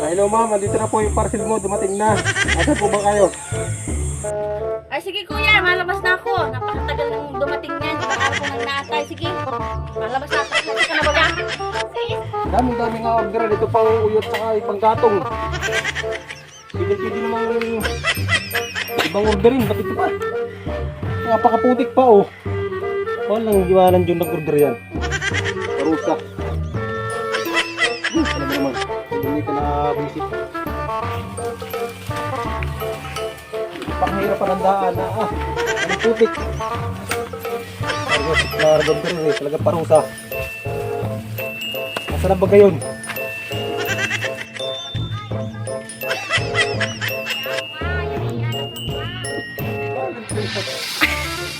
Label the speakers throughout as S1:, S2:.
S1: Hello ma'am, andito na po yung parcel mo, dumating na. Asan po ba kayo?
S2: Ay sige kuya, malabas na ako. Napakatagal nang dumating yan. Ilang araw ko nang naatay. Sige, malabas na ako. Kasi ka na ba ba? Sige.
S1: Dami nga order. Dito pa uyot saka panggatong. Pwede namang ibang orderin. Ba't ito pa? Napakaputik pa oh. Walang giwanan dyan nag-order yan. Parusa. Alam mo naman, hindi ka na visit. Panghirap pa ng daan na ang putik. Nag-order eh, talaga parusa. Nasaan na ba gayon?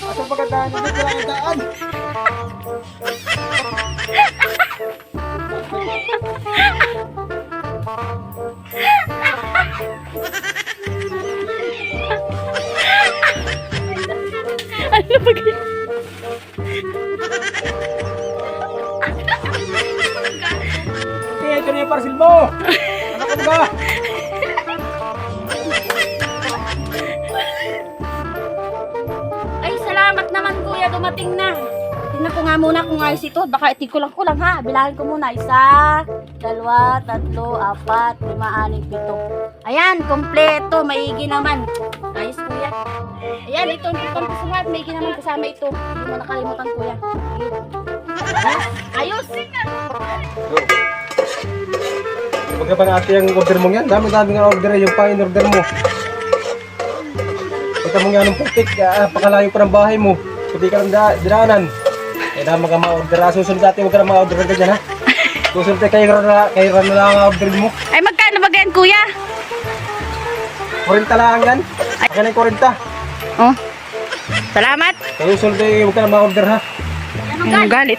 S1: Asa ba kadaan? Hindi ko lang daan.
S2: Ano ba ganyan?
S1: Ito na yung parcel mo! Ano ka ba?
S2: Ay, salamat naman kuya, dumating na. Tingnan ko nga muna kung ayos ito. Baka itikulang ko lang ha. Bilangin ko muna. 1, 2, 3, 4, 5, 6, 7. Ayan, kompleto. Maigi naman. Ayos kuya. Ayan, ito ang pagkasulat. Maigi naman kasama ito. Hindi mo nakalimutan kuya. Ayos.
S1: Huwag ba natin yung order mo yan? Dami nga order yung pa-in-order mo. Punta mo nga ng putik. Pakalayo pa ng bahay mo. Hindi ka ng diranan. Kaya naman ka ma-order. Susunod natin huwag ka na ma-order ka dyan ha. Susunod tayo kayo na lang ang order mo.
S2: Ay, magkano ba ganyan kuya?
S1: 40 lang yan. Baka na yung 40.
S2: Oh. Salamat.
S1: Kaya susunod tayo huwag ka na ma-order ha.
S2: Anong galit?